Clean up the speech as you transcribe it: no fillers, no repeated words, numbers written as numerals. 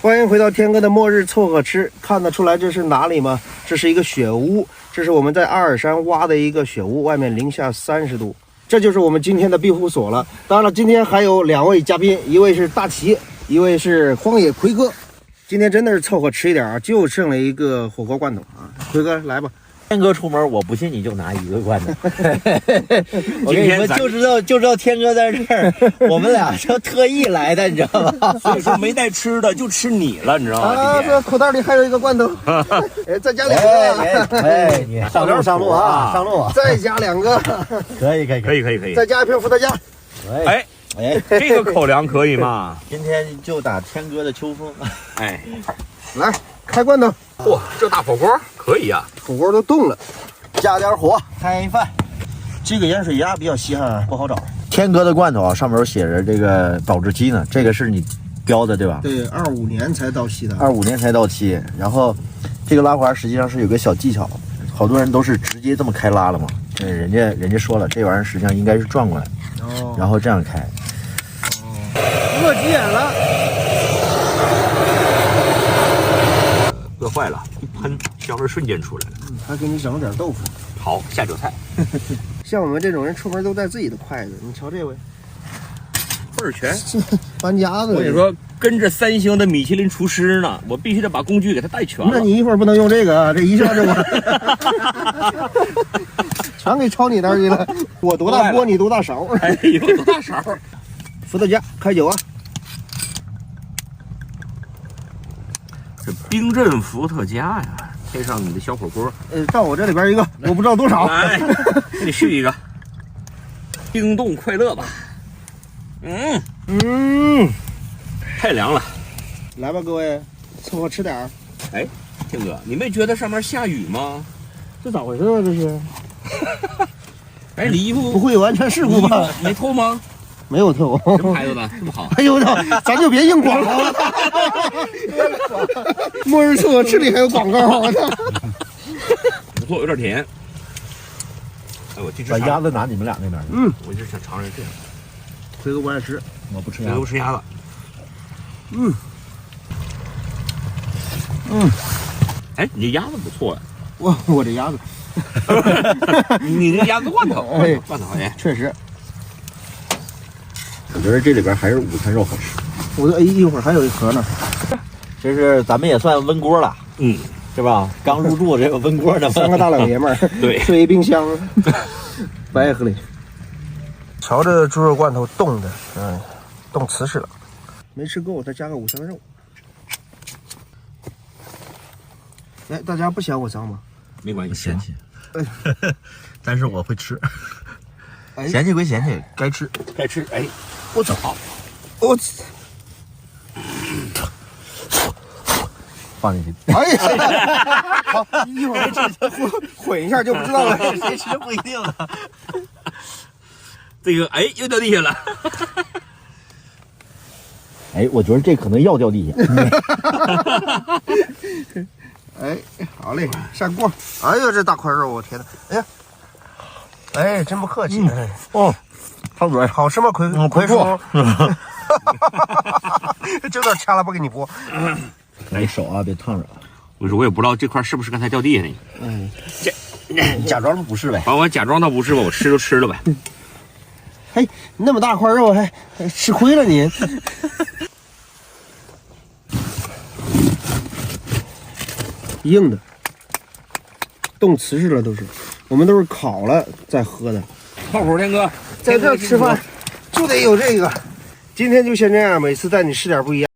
欢迎回到天哥的末日凑合吃。看得出来这是哪里吗？这是一个雪屋，这是我们在阿尔山挖的一个雪屋，外面零下30度。这就是我们今天的庇护所了。当然了，今天还有2位嘉宾，一位是大齐，一位是荒野奎哥。今天真的是凑合吃一点啊，就剩了一个火锅罐头啊。奎哥来吧。天哥出门，我不信你就拿1个罐头。我跟你说，就知道天哥在这儿，我们俩是特意来的，你知道吧？所以说没带吃的，就吃你了，你知道吗？啊，这口袋里还有一个罐头，再加2个。哎，你上路啊，上路！再加2个，可以，再加1瓶伏特加。哎，这个口粮可以吗？今天就打天哥的秋风。哎，来开罐头。嚯，这大火锅可以啊！火锅都冻了，加点火，开饭。这个盐水鸭比较稀罕，不好找。天哥的罐头啊，上面写着这个保质期呢，这个是你标的对吧？对，25年才到期的。25年才到期。然后这个拉环实际上是有个小技巧，好多人都是直接这么开拉了嘛。人家说了，这玩意儿实际上应该是转过来，然后这样开。饿急眼了。饿坏了，一喷香味瞬间出来了。还给你整了点豆腐。好，下酒菜。像我们这种人出门都带自己的筷子，你瞧这位，倍儿全。搬家子。我跟你说，跟着3星的米其林厨师呢，我必须得把工具给他带全了。那你一会儿不能用这个啊，这一下就我全给抄你那儿去了。我多大锅，你多大勺。哎呦，多大勺！伏特加开酒啊！这冰镇伏特加呀，配上你的小火锅。到我这里边一个，我不知道多少。来，给你续一个。冰冻快乐吧。太凉了。来吧，各位，凑合吃点儿。哎，天哥，你没觉得上面下雨吗？这咋回事啊？这是？哎，你衣服不会有安全事故吧？没透吗？没有透。什么牌子的？这么好？哎呦我操！咱就别硬广告了。末日凑合吃里还有广告，我操！不错，有点甜。哎，我去吃把鸭子拿你们俩那边。我就想尝尝这样。奎哥不爱吃，我不吃鸭子。这都吃鸭子。哎，你这鸭子不错呀。我这鸭子，你这鸭子罐头，罐头哎，确实。我觉得这里边还是午餐肉好吃。我一会儿还有一盒呢。这是咱们也算温锅了，是吧？刚入住这个温锅的3个大老爷们儿，对，睡一冰箱，白喝里。瞧这猪肉罐头冻的，冻瓷实了。没吃够，再加个午餐肉。哎，大家不嫌我脏吗？没关系，嫌弃。但是我会吃。嫌弃归嫌弃，该吃。哎，我操！我放进去。哎呀！好，一会儿混一下就不知道了，谁吃不一定了。这个哎又掉地下了。哎，我觉得这可能要掉地下。哎，好嘞，上锅。哎呀，这大块肉，我天哪！哎呀，哎，真不客气。烫嘴，好吃吗？奎叔，这段掐了不给你播。你手啊，别烫着。我也不知道这块是不是刚才掉地下那个。你假装不是呗。我假装倒不是吧，我吃就吃了呗。嘿，那么大块肉还吃亏了你。硬的，冻瓷实了都是，我们都是烤了再喝的。靠谱，天哥，在这吃饭就得有这个。今天就先这样，每次带你吃点不一样。